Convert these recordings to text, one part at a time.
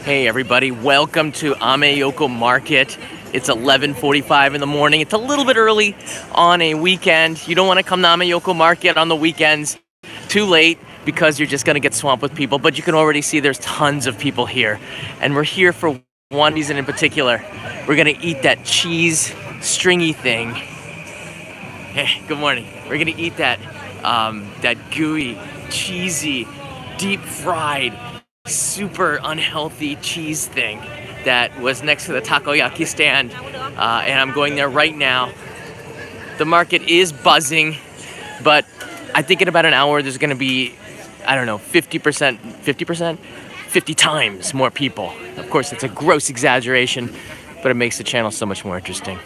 Hey everybody, welcome to Ameyoko Market. It's 11:45 in the morning. It's a little bit early on a weekend. You don't want to come to Ameyoko Market on the weekends too late because you're just going to get swamped with people, but you can already see there's tons of people here. And we're here for one reason in particular. We're going to eat that cheese stringy thing. Hey, good morning. We're going to eat that gooey, cheesy, deep fried, super unhealthy cheese thing that was next to the takoyaki stand, and I'm going there right now. The market is buzzing, but I think in about an hour there's going to be, I don't know, 50 times more people. Of course, it's a gross exaggeration, but it makes the channel so much more interesting.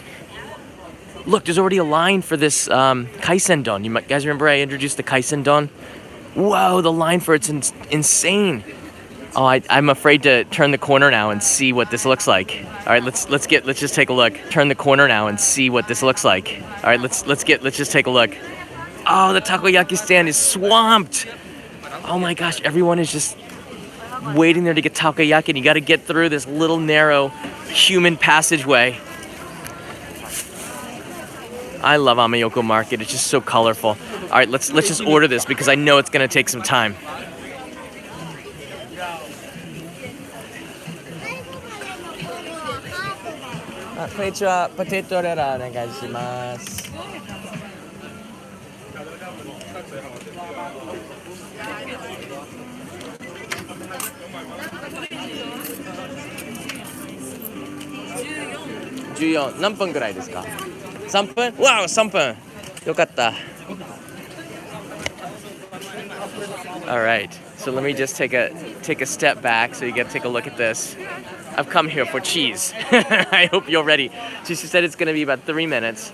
Look, there's already a line for this kaisen-don. You guys remember I introduced the kaisen-don? Whoa, the line for it's insane. Oh, I'm afraid to turn the corner now and see what this looks like. All right, let's just take a look. Turn the corner now and see what this looks like. All right, let's just take a look. Oh, the takoyaki stand is swamped. Oh my gosh, everyone is just waiting there to get takoyaki, and you got to get through this little narrow human passageway. I love Ameyoko Market. It's just so colorful. All right, let's just order this because I know it's gonna take some time. Konnichiwa, potato rera onegai shimasu. $14 何分ぐらいですか？3分? Wow, 3分. よかった. All right, so let me just take a step back so you get to take a look at this. I've come here for cheese. I hope you're ready. She said it's going to be about 3 minutes.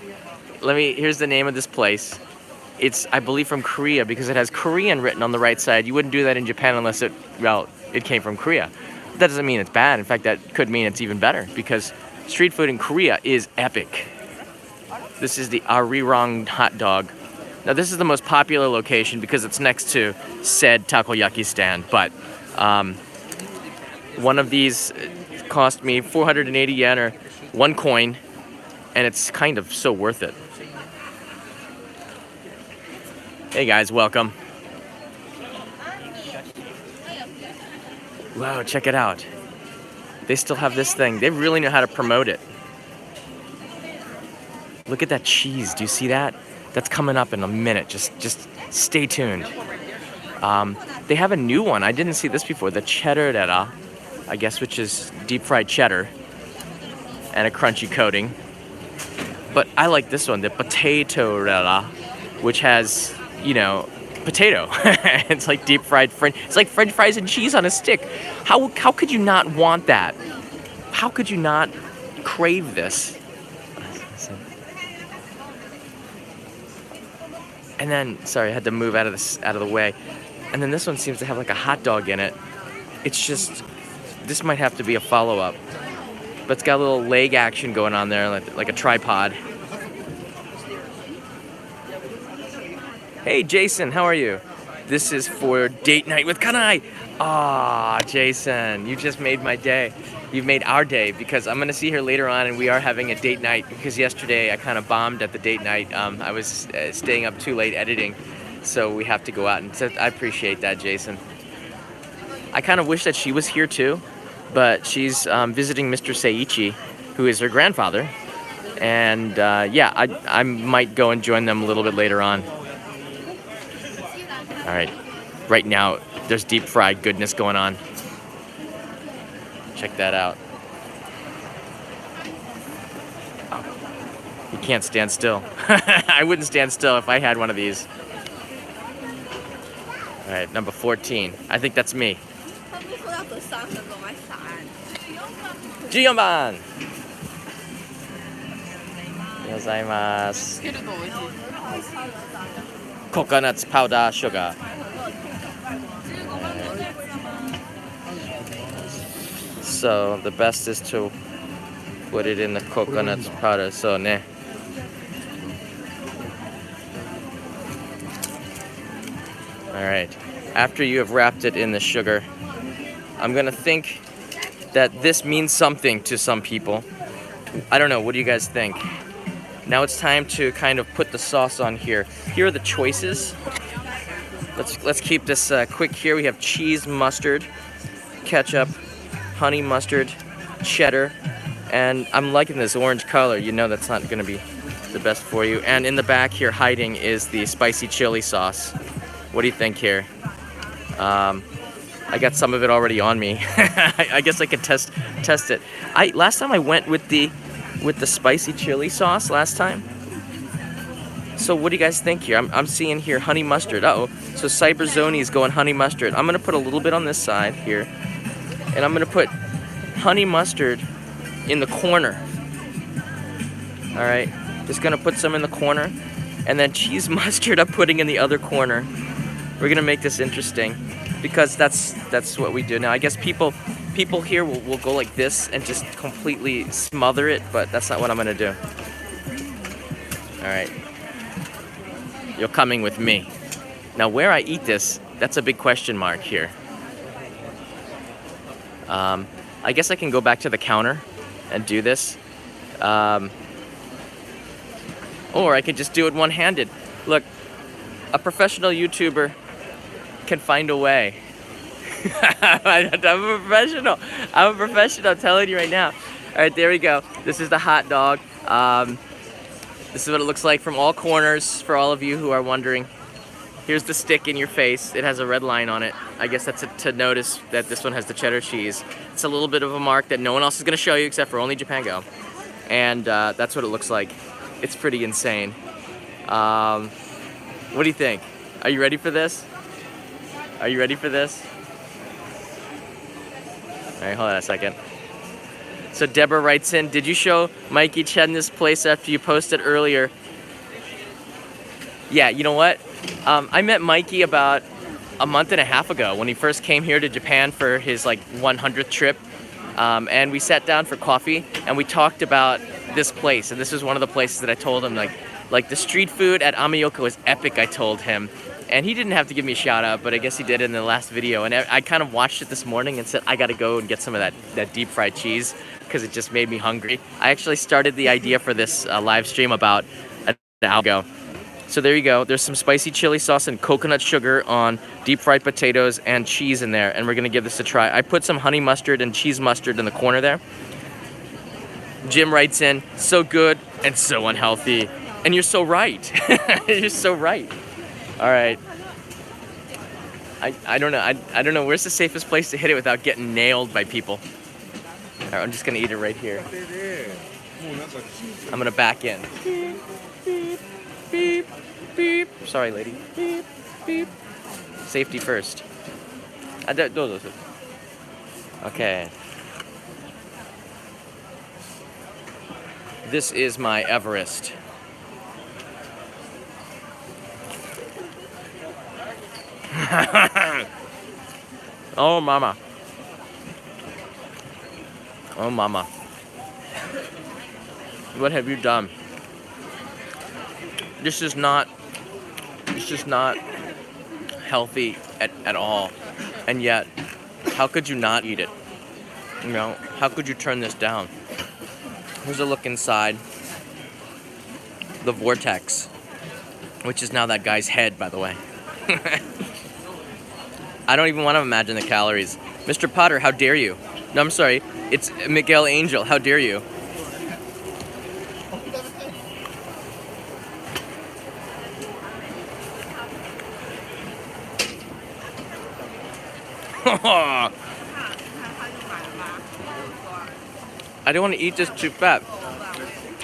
Here's the name of this place. It's, I believe, from Korea because it has Korean written on the right side. You wouldn't do that in Japan unless it came from Korea. That doesn't mean it's bad. In fact, that could mean it's even better because street food in Korea is epic. This is the Arirang hot dog. Now, this is the most popular location because it's next to said takoyaki stand, but one of these cost me 480 yen or 1 coin, and it's kind of so worth it. Hey guys, welcome. Wow, check it out. They still have this thing. They really know how to promote it. Look at that cheese. Do you see that? That's coming up in a minute. Just stay tuned. They have a new one. I didn't see this before. The cheddar rera, I guess, which is deep fried cheddar and a crunchy coating. But I like this one, the potato rera, which has, potato. It's like deep fried it's like French fries and cheese on a stick. How could you not want that? How could you not crave this? And then, sorry, I had to move out of the way. And then this one seems to have like a hot dog in it. It's just, this might have to be a follow-up. But it's got a little leg action going on there, like a tripod. Hey, Jason, how are you? This is for date night with Kanai. Ah, Jason, you just made my day. You've made our day because I'm going to see her later on, and we are having a date night because yesterday I kind of bombed at the date night. I was staying up too late editing, so we have to go out, and so I appreciate that, Jason. I kind of wish that she was here too, but she's visiting Mr. Seiichi, who is her grandfather, and yeah, I might go and join them a little bit later on. All right, right now there's deep fried goodness going on. Check that out. Oh, you can't stand still. I wouldn't stand still if I had one of these. All right, number 14. I think that's me. 14番。ありがとうございます。Coconut powder sugar. So the best is to put it in the coconut powder. So ne. All right. After you have wrapped it in the sugar, I'm gonna think that this means something to some people. I don't know, what do you guys think? Now it's time to kind of put the sauce on here. Here are the choices. Let's keep this quick here. We have cheese, mustard, ketchup, honey mustard, cheddar, and I'm liking this orange color. You know that's not gonna be the best for you. And in the back here hiding is the spicy chili sauce. What do you think here? I got some of it already on me. I guess I could test it. Last time I went with the spicy chili sauce last time. So what do you guys think here? I'm seeing here honey mustard. Uh-oh. So Cyberzoni is going honey mustard. I'm gonna put a little bit on this side here. And I'm gonna put honey mustard in the corner. Alright. Just gonna put some in the corner. And then cheese mustard I'm putting in the other corner. We're gonna make this interesting. Because that's what we do now. I guess people here will go like this and just completely smother it, but that's not what I'm gonna do. Alright. You're coming with me. Now where I eat this, that's a big question mark here. I guess I can go back to the counter and do this. Or I could just do it one-handed. Look, a professional YouTuber can find a way. I'm a professional. I'm telling you right now. All right, there we go. This is the hot dog. This is what it looks like from all corners for all of you who are wondering. Here's the stick in your face. It has a red line on it. I guess that's to notice that this one has the cheddar cheese. It's a little bit of a mark that no one else is going to show you except for only Japan Go. And that's what it looks like. It's pretty insane. What do you think? Are you ready for this? Are you ready for this? All right, hold on a second. So Deborah writes in, did you show Mikey Chen this place after you posted earlier? Yeah, you know what? I met Mikey about a month and a half ago when he first came here to Japan for his like 100th trip. And we sat down for coffee and we talked about this place. And this was one of the places that I told him, like the street food at Ameyoko is epic, I told him. And he didn't have to give me a shout out, but I guess he did in the last video. And I kind of watched it this morning and said, I gotta go and get some of that deep fried cheese because it just made me hungry. I actually started the idea for this live stream about an hour ago. So there you go. There's some spicy chili sauce and coconut sugar on deep fried potatoes and cheese in there. And we're gonna give this a try. I put some honey mustard and cheese mustard in the corner there. Jim writes in, so good and so unhealthy. And you're so right. You're so right. All right. I don't know. I don't know. Where's the safest place to hit it without getting nailed by people? All right, I'm just gonna eat it right here. I'm gonna back in. Beep, beep, beep, beep. Sorry, lady. Beep, beep. Safety first. Okay. This is my Everest. Oh mama. Oh mama. What have you done? This is not healthy at all. And yet, how could you not eat it? You know, how could you turn this down? Here's a look inside the vortex, which is now that guy's head, by the way. I don't even want to imagine the calories. Mr. Potter, how dare you? No, I'm sorry. It's Miguel Angel. How dare you? I don't want to eat this too fat.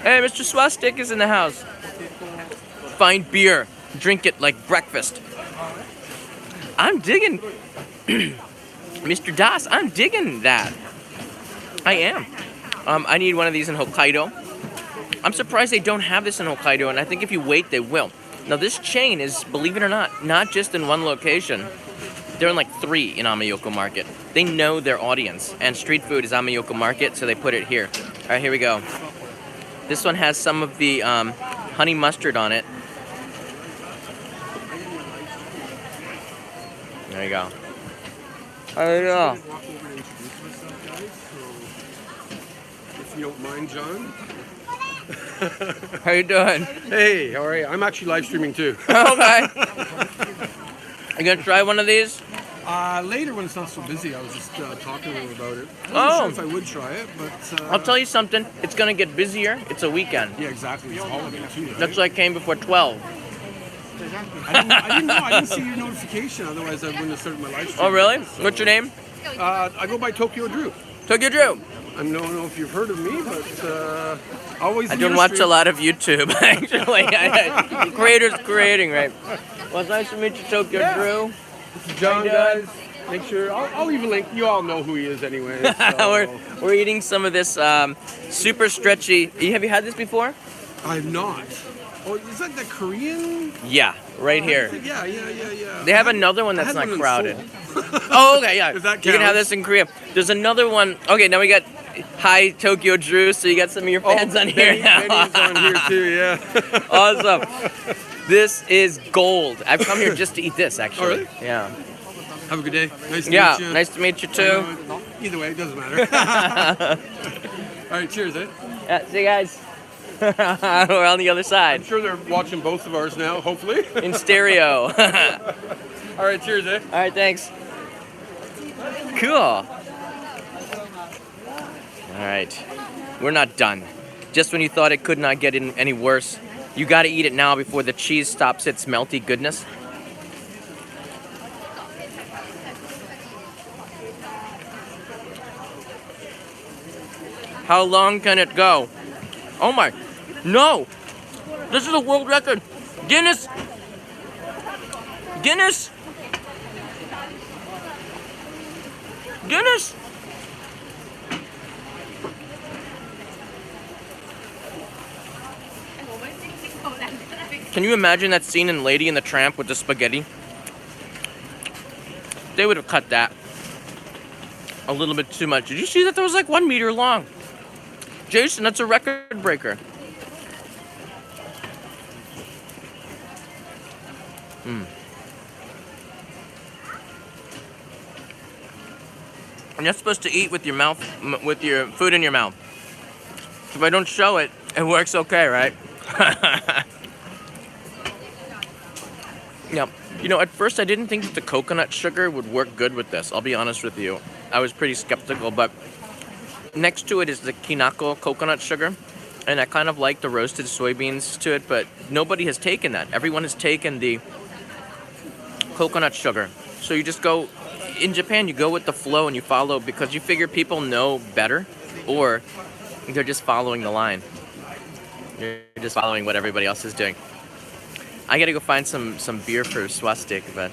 Hey, Mr. Swastik is in the house. Find beer. Drink it like breakfast. I'm digging, Mr. Das, I'm digging that. I am. I need one of these in Hokkaido. I'm surprised they don't have this in Hokkaido, and I think if you wait, they will. Now, this chain is, believe it or not just in one location. They're in like 3 in Ameyoko Market. They know their audience, and street food is Ameyoko Market, so they put it here. All right, here we go. This one has some of the honey mustard on it. There you go. There you go. if you don't mind, John. How you doing? Hey, how are you? I'm actually live streaming too. Okay. You gonna try one of these? Later when it's not so busy, I was just talking to him about it. I'm Oh. not sure if I would try it, but... I'll tell you something. It's gonna get busier. It's a weekend. Yeah, exactly. It's a holiday too, right? That's why I came before 12. I didn't know. I didn't see your notification. Otherwise, I wouldn't have started my live stream. Oh, really? So, What's your name? I go by Tokyo Drew. Tokyo Drew. I don't know if you've heard of me, but always. I don't watch a lot of YouTube, actually. Creators creating, right? Well, it's nice to meet you, Tokyo Drew. John, guys. Make sure I'll leave a link. You all know who he is anyway. So. we're eating some of this super stretchy. Have you had this before? I'm not. Oh, is that the Korean? Yeah, right here. Yeah. They have another one that's not one in crowded. Seoul. Oh, okay, yeah. If that You can have counts. this in Korea. There's another one. Okay, now we got Hi Tokyo Drew, so you got some of your fans on here now. Benny's on here too, yeah. Awesome. This is gold. I've come here just to eat this, actually. Oh, really? Yeah. Have a good day. Nice to Yeah, meet you. nice to meet you too. Either way, it doesn't matter. All right, cheers, eh? Yeah, see you guys. We're on the other I'm side. sure they're watching both of ours now, hopefully. In stereo. All right, cheers, eh? All right, thanks. Cool. All right. We're not done. Just when you thought it could not get any worse, you got to eat it now before the cheese stops its melty goodness. How long can it go? Oh my, no! This is a world record. Guinness! Guinness! Guinness! Can you imagine that scene in Lady and the Tramp with the spaghetti? They would have cut that a little bit too much. Did you see that? That was like 1 meter long. Jason, that's a record breaker. And you're supposed to eat with your mouth, with your food in your mouth. If I don't show it, it works okay, right? Yeah. You know, at first I didn't think that the coconut sugar would work good with this. I'll be honest with you. I was pretty skeptical, but next to it is the kinako coconut sugar. And I kind of like the roasted soybeans to it, but nobody has taken that. Everyone has taken the coconut sugar. So you just go, in Japan, you go with the flow and you follow because you figure people know better, or they're just following the line. You're just following what everybody else is doing. I gotta go find some beer for Swastik, but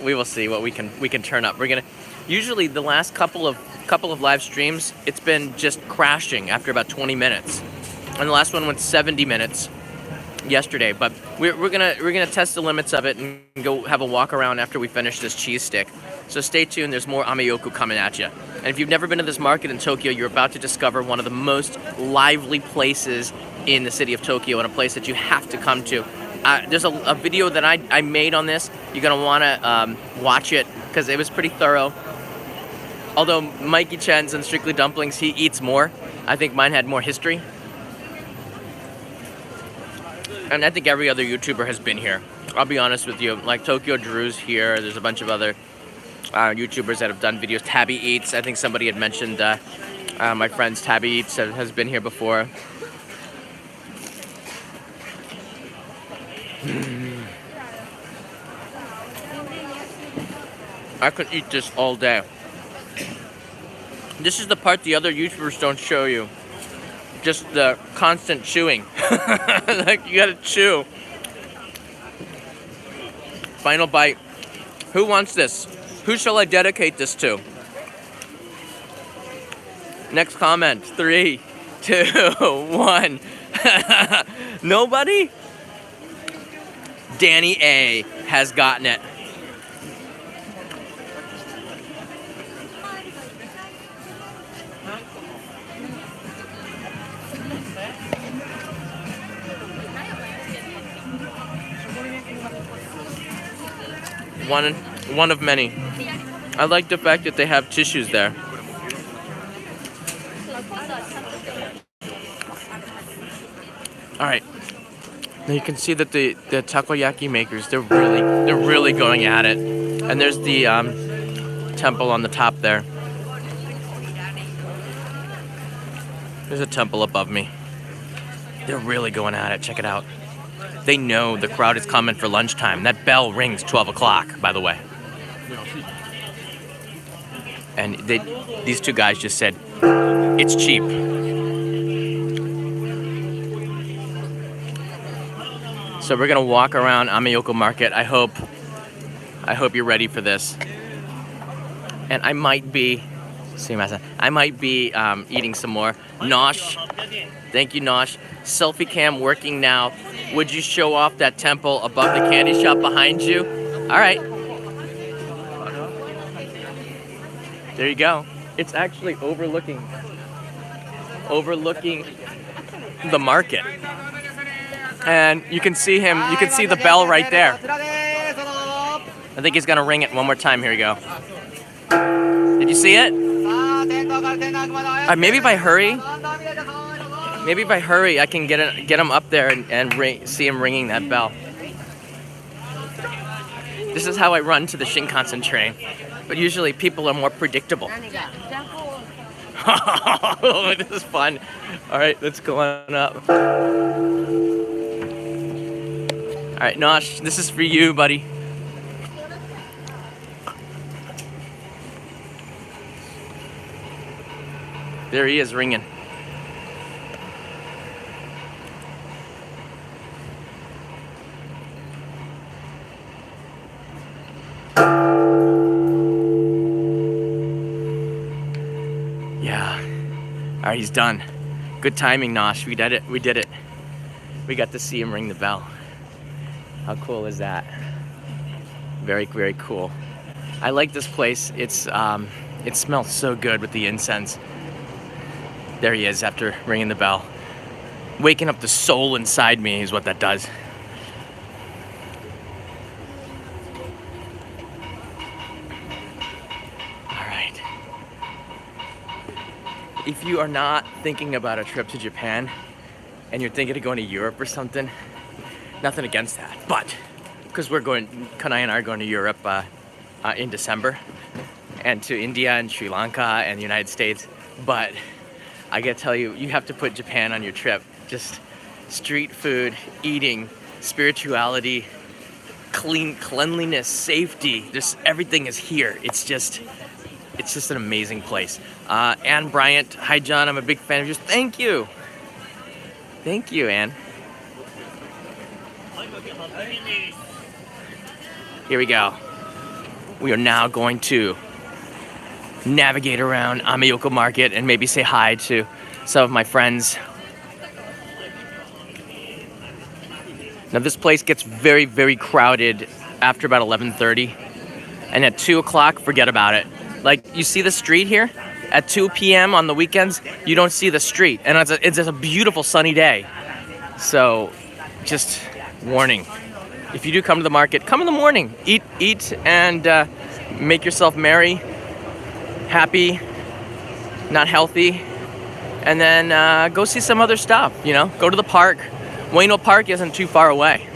we will see what we can turn up. We're gonna usually the last couple of live streams, it's been just crashing after about 20 minutes, and the last one went 70 minutes yesterday. But we're gonna test the limits of it and go have a walk around after we finish this cheese stick. So stay tuned. There's more Ameyoko coming at you. And if you've never been to this market in Tokyo, you're about to discover one of the most lively places in the city of Tokyo, and a place that you have to come to. There's a video that I made on this. You're going to want to watch it because it was pretty thorough. Although Mikey Chen's and Strictly Dumplings, he eats more. I think mine had more history. And I think every other YouTuber has been here. I'll be honest with you. Like Tokyo Drew's here. There's a bunch of other YouTubers that have done videos. Tabby Eats. I think somebody had mentioned my friend's Tabby Eats has been here before. I could eat this all day. This is the part the other YouTubers don't show you. Just the constant chewing. Like, you gotta chew. Final bite. Who wants this? Who shall I dedicate this to? Next comment. 3, 2, 1. Nobody? Danny A has gotten it. One of many. I like the fact that they have tissues there. All right. Now you can see that the takoyaki makers, they're really going at it. And there's the temple on the top there. There's a temple above me. They're really going at it. Check it out. They know the crowd is coming for lunchtime. That bell rings 12 o'clock, by the way. And these two guys just said, it's cheap. So we're gonna walk around Ameyoko Market. I hope you're ready for this. And I might be eating some more. Nosh, thank you, Nosh. Selfie cam working now. Would you show off that temple above the candy shop behind you? All right. There you go. It's actually overlooking the market. And you can see him, you can see the bell right there. I think he's gonna ring it one more time. Here we go. Did you see it? Maybe if I hurry, I can get him up there and see him ringing that bell. This is how I run to the Shinkansen train, but usually people are more predictable. This is fun. All right, let's go on up. All right, Nosh, this is for you, buddy. There he is ringing. Yeah. All right, he's done. Good timing, Nosh. We did it. We did it. We got to see him ring the bell. How cool is that? Very, very cool. I like this place. It smells so good with the incense. There he is after ringing the bell. Waking up the soul inside me is what that does. All right. If you are not thinking about a trip to Japan and you're thinking of going to Europe or something, nothing against that, but because Kanai and I are going to Europe in December, and to India and Sri Lanka and the United States, but I gotta tell you, you have to put Japan on your trip. Just street food, eating, spirituality, cleanliness, safety, just everything is here. It's just an amazing place. Anne Bryant, hi John, I'm a big fan of yours. Thank you. Thank you, Anne. Here we go. We are now going to navigate around Ameyoko Market and maybe say hi to some of my friends. Now this place gets very, very crowded after about 11:30, and at 2 o'clock, forget about it. Like, you see the street here? At 2 p.m. on the weekends, you don't see the street, and it's a beautiful sunny day. So, just warning. If you do come to the market, come in the morning. Eat, and make yourself merry, happy, not healthy, and then go see some other stuff, you know? Go to the park. Ueno Park isn't too far away.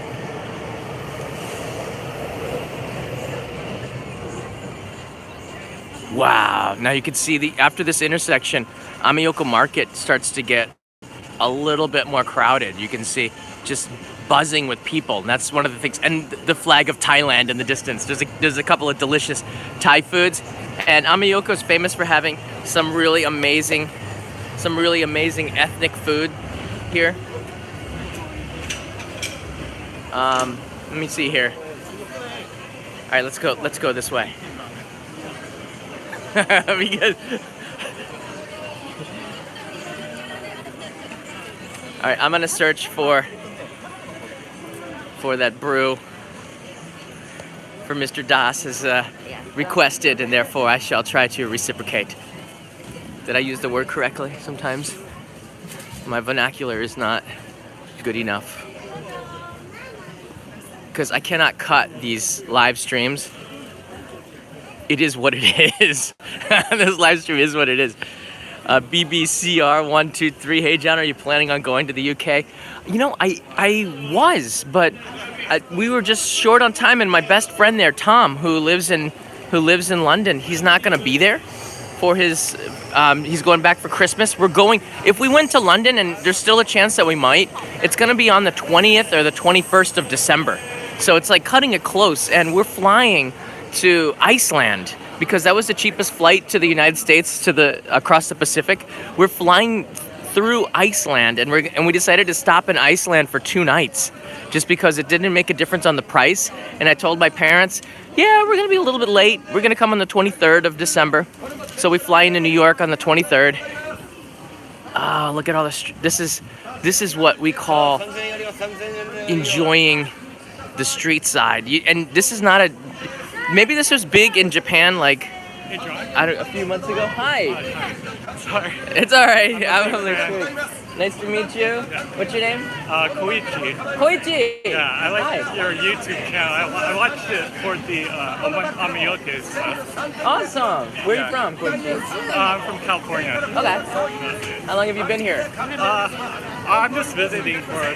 Wow, now you can see after this intersection, Ameyoko Market starts to get a little bit more crowded. You can see just buzzing with people, and that's one of the things. And the flag of Thailand in the distance. There's a couple of delicious Thai foods, and Ameyoko is famous for having some really amazing ethnic food here. Let me see here. All right, let's go this way. Because all right, I'm gonna search for that brew for Mr. Das has requested, and therefore I shall try to reciprocate. Did I use the word correctly? Sometimes my vernacular is not good enough, because I cannot cut these live streams. It is what it is. This live stream is what it is. BBCR123. Hey John, are you planning on going to the UK? You know, I was, but we were just short on time, and my best friend there, Tom, who lives in London, he's not going to be there for his. He's going back for Christmas. We're going. If we went to London, and there's still a chance that we might, it's going to be on the 20th or the 21st of December. So it's like cutting it close, and we're flying to Iceland because that was the cheapest flight to the United States across the Pacific. We're flying through Iceland, and we decided to stop in Iceland for 2 nights just because it didn't make a difference on the price. And I told my parents, yeah, we're gonna be a little bit late. We're gonna come on the 23rd of December. So we fly into New York on the 23rd. Oh, look at all this. This is what we call enjoying the street side. And this is not maybe this was big in Japan like a few months ago. Hi. Sorry. It's all right. Nice to meet you. Yeah. What's your name? Koichi. Koichi. Yeah, I like Hi. your YouTube channel. I watched it for the Ameyoko stuff. Awesome. Where are you from, Koichi? I'm from California. Okay. How long have you been here? I'm just visiting for a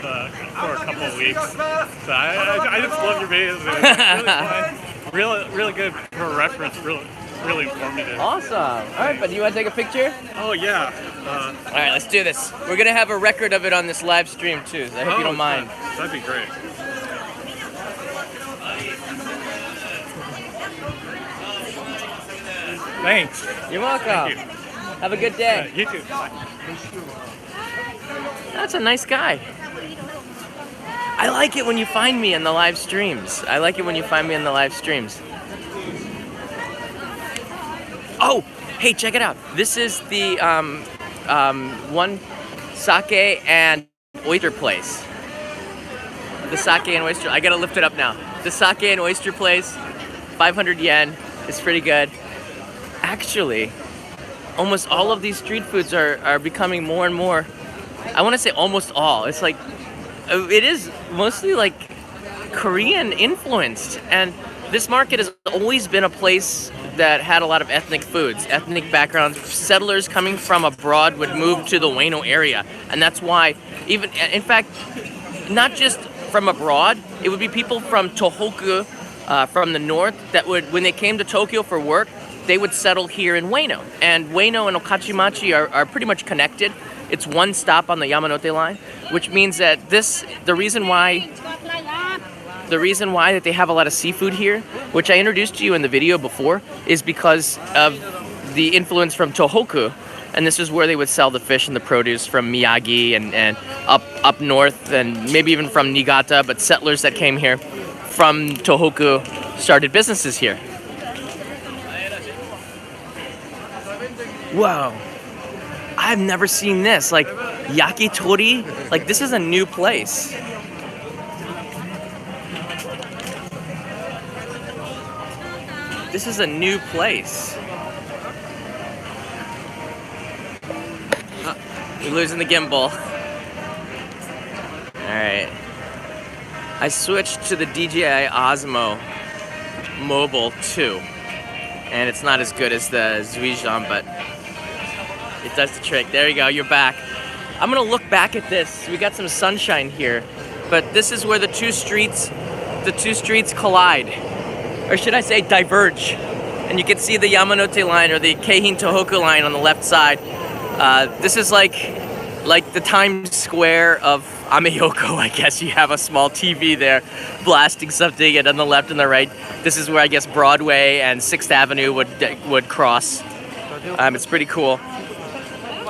couple of weeks. So I just love your videos. It's really fun. Really good for reference. Really informative. Awesome. All right, but do you want to take a picture? Oh yeah. All right, let's do this. We're gonna have a record of it on this live stream too. So I hope you don't mind. That'd be great. Thanks. You're welcome. Thank you. Have a good day. You too. Bye. That's a nice guy. I like it when you find me in the live streams. Oh, hey, check it out. This is the one sake and oyster place. The sake and oyster. I gotta lift it up now. The sake and oyster place, 500 yen. It's pretty good. Actually, almost all of these street foods are becoming more and more. I want to say almost all. It's like it is mostly like Korean influenced, and this market has always been a place that had a lot of ethnic foods, ethnic backgrounds. Settlers coming from abroad would move to the Ueno area, and that's why even, in fact, not just from abroad, it would be people from Tohoku, from the north, that would, when they came to Tokyo for work, they would settle here in Ueno. And Ueno and Okachimachi are pretty much connected. It's one stop on the Yamanote line, which means that the reason why that they have a lot of seafood here, which I introduced to you in the video before, is because of the influence from Tohoku. And this is where they would sell the fish and the produce from Miyagi and up north, and maybe even from Niigata, but settlers that came here from Tohoku started businesses here. Whoa. I've never seen this. Like, yakitori? Like, this is a new place. This is a new place. Oh, we're losing the gimbal. Alright. I switched to the DJI Osmo Mobile 2. And it's not as good as the Zuijan, but it does the trick. There you go, you're back. I'm gonna look back at this. We got some sunshine here, but this is where the two streets collide. Or should I say diverge. And you can see the Yamanote line or the Keihin Tohoku line on the left side. This is like the Times Square of Ameyoko, I guess. You have a small TV there blasting something, and on the left and the right, this is where I guess Broadway and 6th Avenue would cross. It's pretty cool.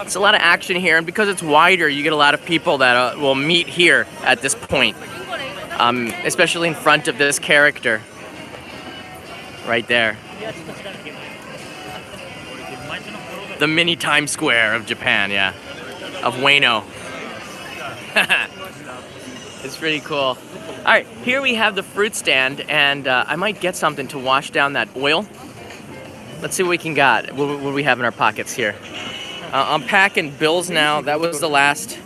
It's a lot of action here, and because it's wider, you get a lot of people that will meet here at this point, especially in front of this character right there. The mini Times Square of Japan, yeah, of Ueno. It's pretty cool. All right, here we have the fruit stand, and I might get something to wash down that oil. Let's see what we can got. What do we have in our pockets here? I'm packing bills now. That was the last.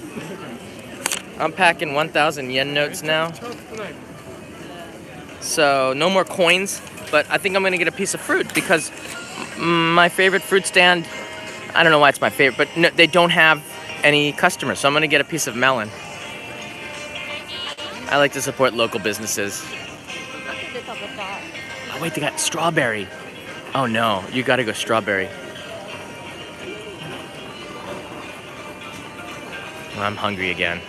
I'm packing 1,000 yen notes now. So no more coins, but I think I'm gonna get a piece of fruit because my favorite fruit stand I don't know why it's my favorite, but no, they don't have any customers, so I'm gonna get a piece of melon. I like to support local businesses. Oh wait, they got strawberry. Oh no, you gotta go strawberry. Well, I'm hungry again.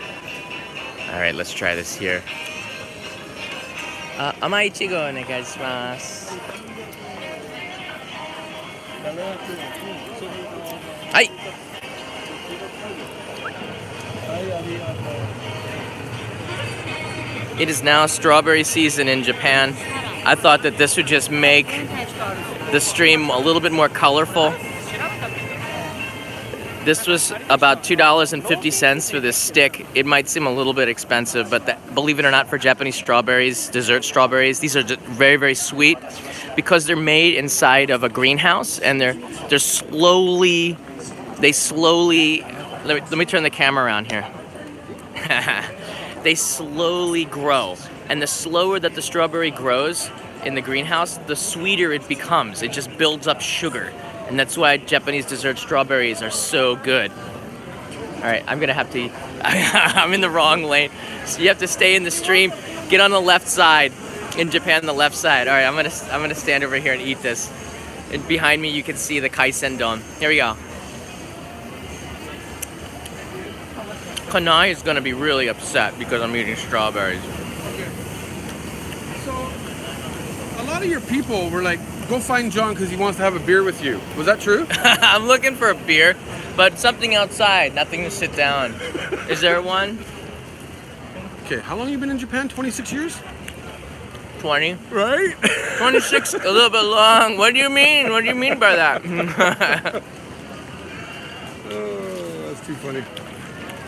All right, let's try this here. Amai ichigo onegaishimasu. Hi. It is now strawberry season in Japan. I thought that this would just make the stream a little bit more colorful. This was about $2.50 for this stick. It might seem a little bit expensive, but believe it or not, for Japanese strawberries, dessert strawberries, these are just very, very sweet because they're made inside of a greenhouse, and they're slowly. Let me turn the camera around here. They slowly grow, and the slower that the strawberry grows in the greenhouse, the sweeter it becomes. It just builds up sugar, and that's why Japanese dessert strawberries are so good. All right, I'm gonna have to. I'm in the wrong lane, so you have to stay in the stream. Get on the left side. In Japan, the left side. All right, I'm gonna stand over here and eat this. And behind me, you can see the kaisen don. Here we go. Kanai is gonna be really upset because I'm eating strawberries. Okay. So, a lot of your people were like, go find John because he wants to have a beer with you. Was that true? I'm looking for a beer, but something outside, nothing to sit down. Is there one? Okay, how long have you been in Japan? 26 years? 20. Right? 26, a little bit long. What do you mean? What do you mean by that? Oh, that's too funny.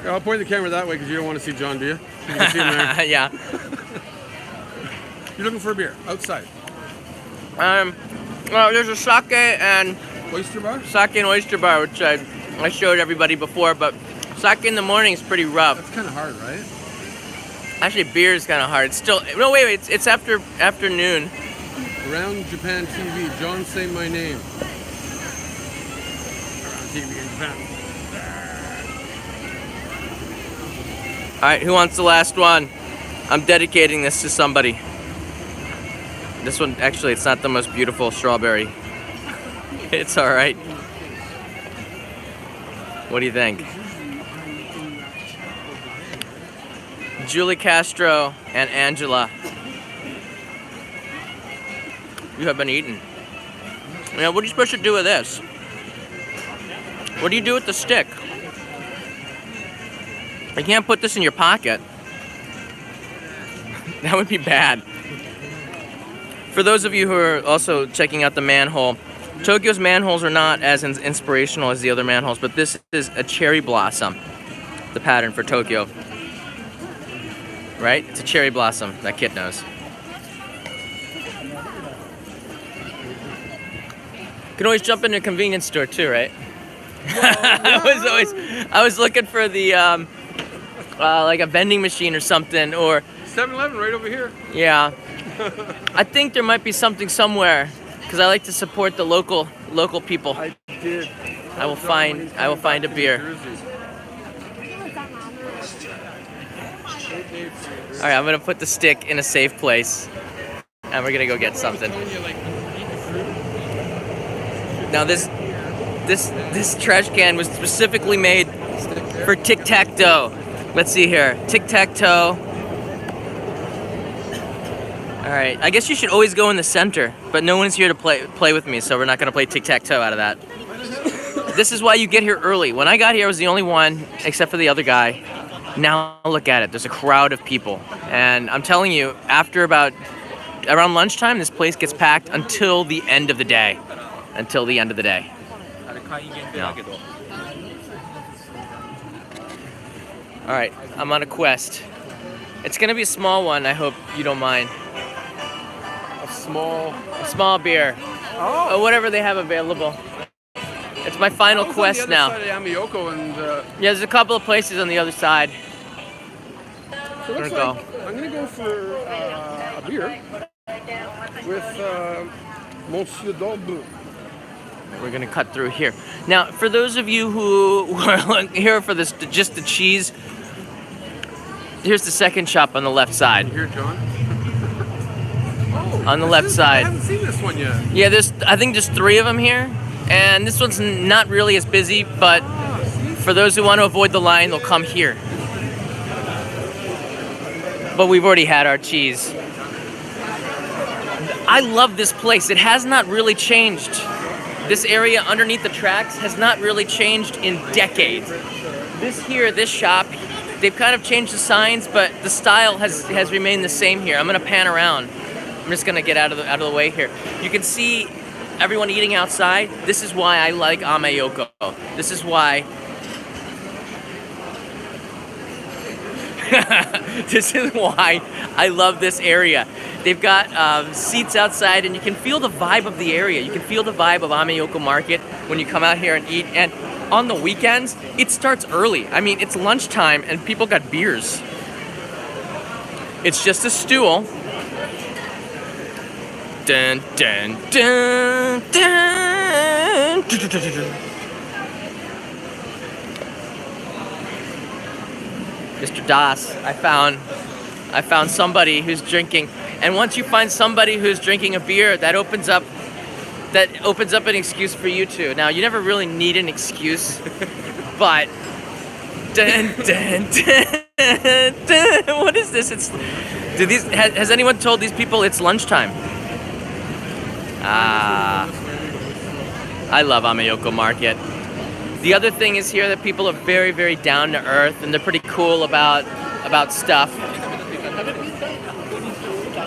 Yeah, I'll point the camera that way because you don't want to see John, do you? You can see him there. Yeah. You're looking for a beer outside. Well, there's a sake and Oyster bar? sake and oyster bar, which I showed everybody before, but sake in the morning is pretty rough. That's kind of hard, right? Actually, beer is kind of hard. It's still no wait. It's after afternoon. Around Japan TV, John, say my name. Around TV in Japan. All right, who wants the last one? I'm dedicating this to somebody. This one, actually, it's not the most beautiful strawberry. It's all right. What do you think? Julie Castro and Angela. You have been eating. You know, what are you supposed to do with this? What do you do with the stick? You can't put this in your pocket. That would be bad. For those of you who are also checking out the manhole, Tokyo's manholes are not as inspirational as the other manholes, but this is a cherry blossom, the pattern for Tokyo. Right? It's a cherry blossom. That kid knows. You can always jump into a convenience store too, right? I was looking for the like a vending machine or something, or 7-Eleven right over here. yeah. I think there might be something somewhere because I like to support the local people. I did. I will find a beer. All right, I'm gonna put the stick in a safe place, and we're gonna go get something. Now this trash can was specifically made for tic-tac-toe. Let's see here, tic-tac-toe. All right, I guess you should always go in the center, but no one's here to play with me, so we're not gonna play tic-tac-toe out of that. This is why you get here early. When I got here, I was the only one, except for the other guy. Now look at it, there's a crowd of people. And I'm telling you, after around lunchtime, this place gets packed until the end of the day. Until the end of the day. No. All right, I'm on a quest. It's gonna be a small one, I hope you don't mind. A small beer. Oh. Or whatever they have available. It's my final quest now. On the other side of Ameyoko and, Yeah, there's a couple of places on the other side. so I'm looks gonna like I'm gonna go for a beer with Monsieur Dobu. we're gonna cut through here. Now, for those of you who are here for this, just the cheese, here's the second shop on the left side. Here, John. On the left side. I haven't seen this one yet. Yeah, I think there's 3 of them here, and this one's not really as busy, but for those who want to avoid the line, they'll come here. But we've already had our cheese. I love this place. It has not really changed. This area underneath the tracks has not really changed in decades. This shop, they've kind of changed the signs, but the style has remained the same here. I'm gonna pan around. I'm just gonna get out of the way here. You can see everyone eating outside. This is why I like Ameyoko. This is why. This is why I love this area. They've got seats outside, and you can feel the vibe of the area. You can feel the vibe of Ameyoko Market when you come out here and eat. And on the weekends, it starts early. I mean, it's lunchtime, and people got beers. It's just a stool. Dun, dun, dun, dun. Mr. Das, I found somebody who's drinking, and once you find somebody who's drinking a beer, that opens up an excuse for you too. Now, you never really need an excuse, but dun, dun, dun, dun. What is this? Has anyone told these people it's lunchtime? I love Ameyoko Market. The other thing is here that people are very, very down to earth, and they're pretty cool about stuff.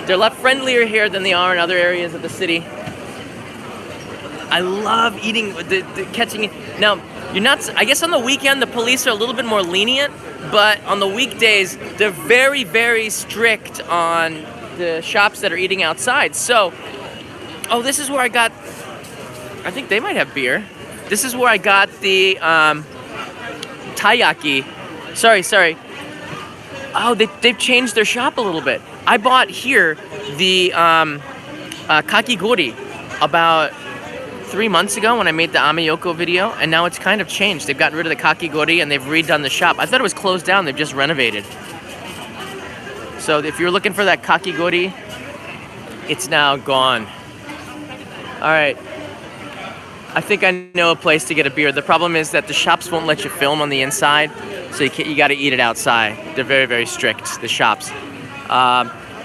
They're a lot friendlier here than they are in other areas of the city. I love eating, catching it. Now, you're not. I guess on the weekend the police are a little bit more lenient, but on the weekdays they're very, very strict on the shops that are eating outside. So, oh, this is where I got. I think they might have beer. This is where I got the taiyaki. Sorry. Oh, they've changed their shop a little bit. I bought here the kakigori about 3 months ago when I made the Ameyoko video, and now it's kind of changed. They've gotten rid of the kakigori and they've redone the shop. I thought it was closed down. They've just renovated. So if you're looking for that kakigori, it's now gone. All right. I think I know a place to get a beer. The problem is that the shops won't let you film on the inside, so you got to eat it outside. They're very, very strict, the shops.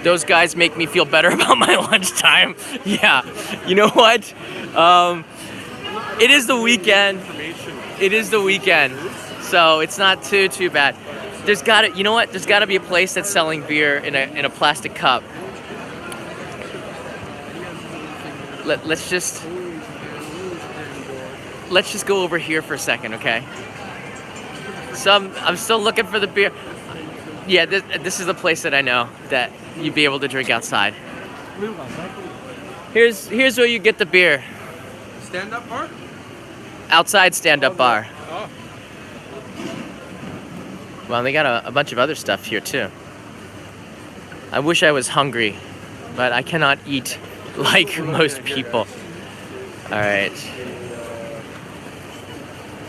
Those guys make me feel better about my lunchtime. Yeah, you know what? It is the weekend. So it's not too bad. You know what? There's got to be a place that's selling beer in a plastic cup. Let's just go over here for a second, okay? So I'm still looking for the beer. Yeah, this is the place that I know that you'd be able to drink outside. Here's where you get the beer. Stand-up bar? Outside stand-up bar. Oh. Well, they got a bunch of other stuff here too. I wish I was hungry, but I cannot eat like most people. All right.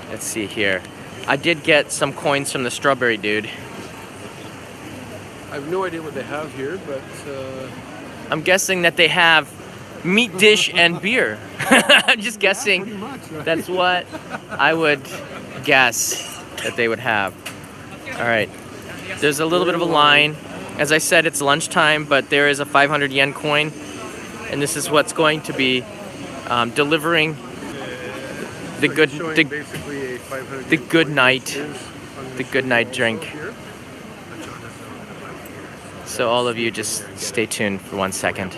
Let's see here. I did get some coins from the strawberry dude. I have no idea what they have here, but I'm guessing that they have meat dish and beer. I'm just guessing. pretty much, right? That's what I would guess that they would have. All right. There's a little bit of a line. As I said, it's lunchtime, but there is a 500 yen coin, and this is what's going to be delivering the good night drink. So all of you just stay tuned for 1 second.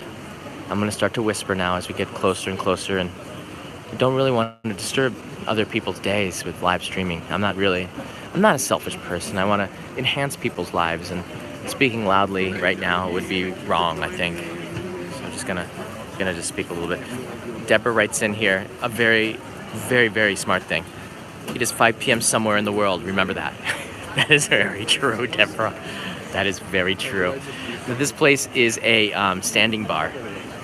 I'm gonna start to whisper now as we get closer and closer, and I don't really want to disturb other people's days with live streaming. I'm not a selfish person. I want to enhance people's lives, and speaking loudly right now would be wrong, I think. So I'm just gonna just speak a little bit. Deborah writes in here a very, very, very smart thing. It is 5 p.m. somewhere in the world. Remember that. That is very true, Deborah. That is very true. This place is a standing bar,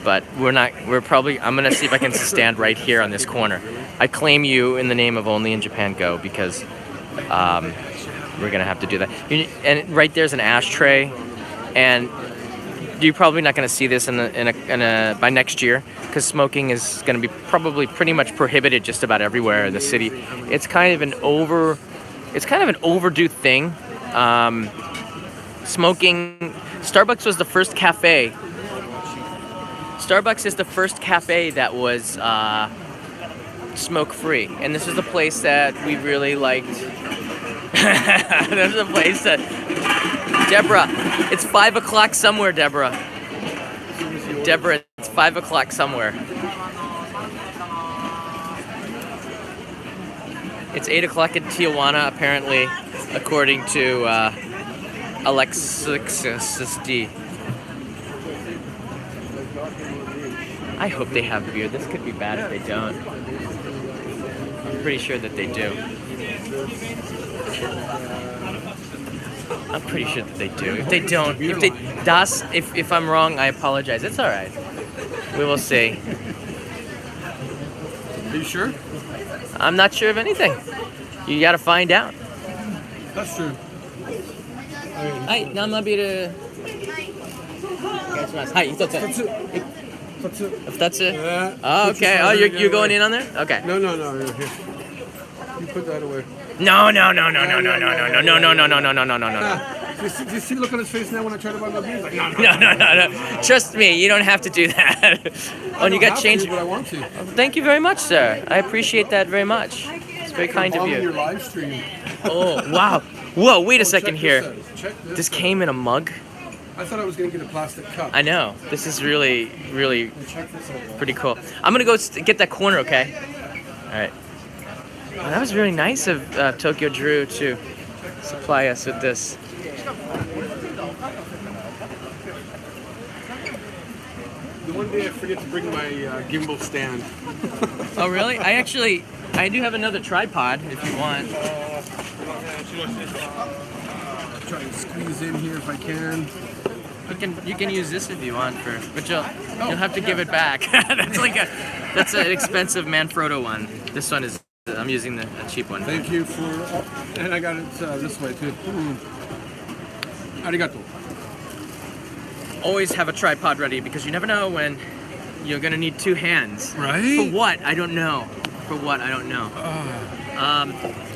but we're probably, I'm gonna see if I can stand right here on this corner. I claim you in the name of Only in Japan Go, because we're gonna have to do that. And right there's an ashtray, and you're probably not gonna see this by next year, because smoking is gonna be probably pretty much prohibited just about everywhere in the city. It's kind of an overdue thing. Smoking. Starbucks was the first cafe. Starbucks is the first cafe that was smoke-free, and this is the place that we really liked. This is a place that Deborah. It's 5 o'clock somewhere, Deborah. Deborah, it's 5 o'clock somewhere. It's 8 o'clock in Tijuana, apparently, according to Alexis D. I hope they have beer. This could be bad if they don't. I'm pretty sure that they do. I'm pretty sure that they do. If they don't, if I'm wrong, I apologize. It's all right. We will see. Are you sure? I'm not sure of anything. You gotta find out. That's true. Hi, namabiru. Hi, 一つ. 2つ? Yeah. Oh, okay. Oh, you're going in on there? Okay. No. Here. You put that away. No. Do you see the look on his face now when I try to buy my beer? Like, no. No. Trust me, you don't have to do that. Oh, and you got change. But I want to. Thank you very much, sir. I appreciate that very much. It's very kind of your you. live stream. Oh, wow. Whoa, wait a second here. Check this. This came in a mug? I thought I was going to get a plastic cup. I know. This is really, really Check this out. pretty cool. I'm going to go get that corner, okay? All right. Well, that was really nice of Tokyo Drew to supply us with this. The one day I forget to bring my gimbal stand. Oh, really? I do have another tripod if you want. Try and squeeze in here if I can. You can use this if you want, but you'll have to give it back. That's an expensive Manfrotto one. This one is, I'm using the cheap one. Thank you for, and I got it this way too. Arigato. Always have a tripod ready, because you never know when you're gonna need two hands. Right? For what? I don't know.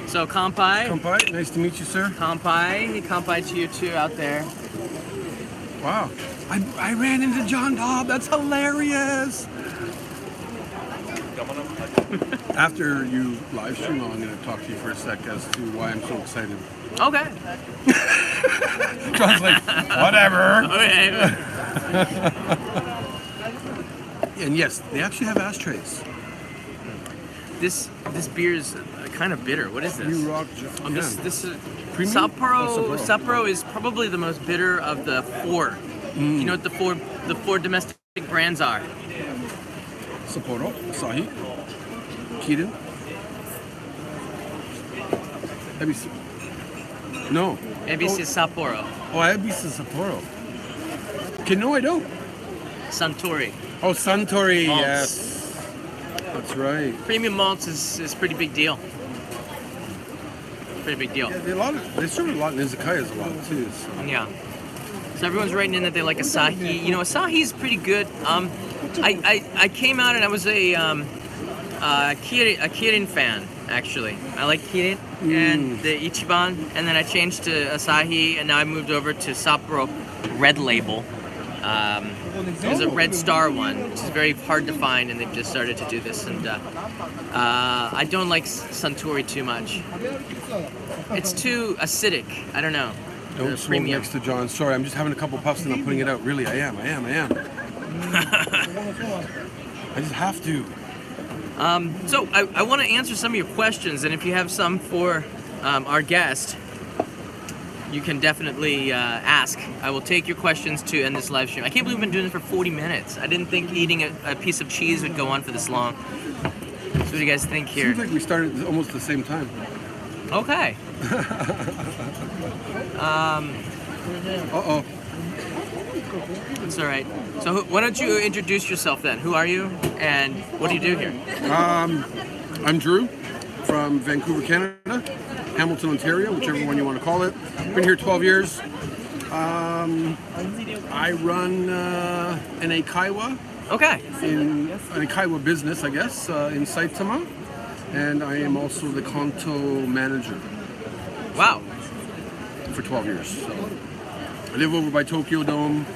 So kanpai. Kanpai, nice to meet you, sir. Kanpai to you too out there. Wow. I ran into John Dobb. That's hilarious. After you live stream, I'm going to talk to you for a sec as to why I'm so excited. Okay. John's like, whatever. Okay. And yes, they actually have ashtrays. This beer is kind of bitter. What is this? You rock. This is Premium? Sapporo. Oh, Sapporo is probably the most bitter of the four. You know what the four domestic brands are? Sapporo, Asahi, Kirin, Ebisu. No. Ebisu is Sapporo. Oh, Ebisu Sapporo. Okay, no, I don't. Suntory. Oh, Suntory, Malts. yes. That's right. Premium malts is pretty big deal. Pretty big deal. Yeah, they serve a lot in izakayas a lot too. So. Yeah. So everyone's writing in that they like Asahi. You know, Asahi's pretty good. I came out and I was a Kirin fan, actually. I like Kirin and the Ichiban, and then I changed to Asahi, and now I moved over to Sapporo Red Label. There's a Red Star one, which is very hard to find, and they've just started to do this. And I don't like Suntory too much. It's too acidic. I don't know. Don't smoke next to John. Sorry, I'm just having a couple puffs and I'm putting it out. Really, I am. I just have to. So I want to answer some of your questions, and if you have some for our guest, you can definitely ask. I will take your questions to end this live stream. I can't believe we've been doing this for 40 minutes. I didn't think eating a piece of cheese would go on for this long. So what do you guys think here? Seems like we started almost the same time. Okay. Uh-oh. It's all right. So why don't you introduce yourself then? Who are you, and what do you do here? I'm Drew from Vancouver, Canada, Hamilton, Ontario, whichever one you want to call it. Been here 12 years. I run an Eikaiwa, Okay. in an Eikaiwa business, I guess, in Saitama, and I am also the Kanto manager Wow. for 12 years. So I live over by Tokyo Dome,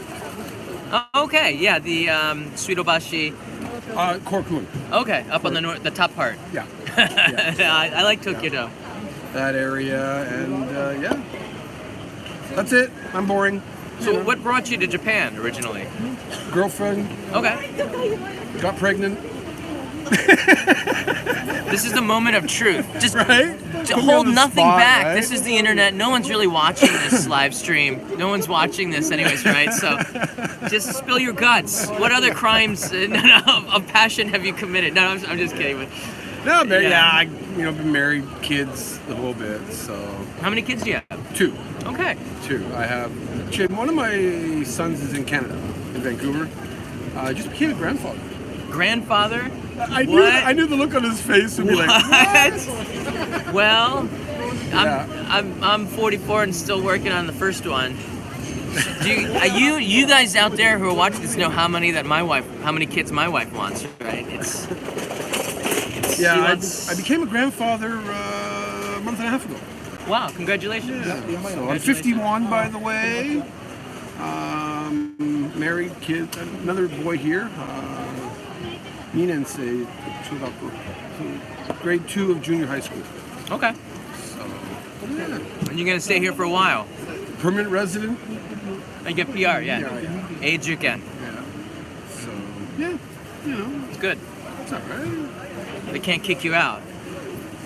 Oh, okay. Yeah, the Suidobashi. Korkun. Okay, up on the the top part. Yeah, I like Tokyo Dome. that area, and yeah, that's it. I'm boring. So what brought you to Japan originally? Girlfriend Okay. got pregnant. This is the moment of truth. Just Right? to Put me hold on the nothing spot, back. right? This is the internet. No one's really watching this live stream. No one's watching this anyways, right? So just spill your guts. What other crimes of passion have you committed? No, I'm just kidding. But No, but Yeah. yeah, I been married, kids a little bit, so how many kids do you have? two. Okay. I have one of my sons is in Canada, in Vancouver. I just became a grandfather. Grandfather? I What? knew the look on his face would be like, What? Well, Yeah. I'm 44 and still working on the first one. Do you guys out there who are watching this know how many kids my wife wants, right? It's she yeah, wants- I became a grandfather a month and a half ago. Wow, congratulations. So I'm 51, by the way. Married, kid, another boy here. Ninensei, grade 2 of junior high school. Okay. So, yeah. And you're gonna stay here for a while. Permanent resident. And get PR, yeah. Yeah. Age you can. Yeah. So, yeah, It's good. it's all right. They can't kick you out.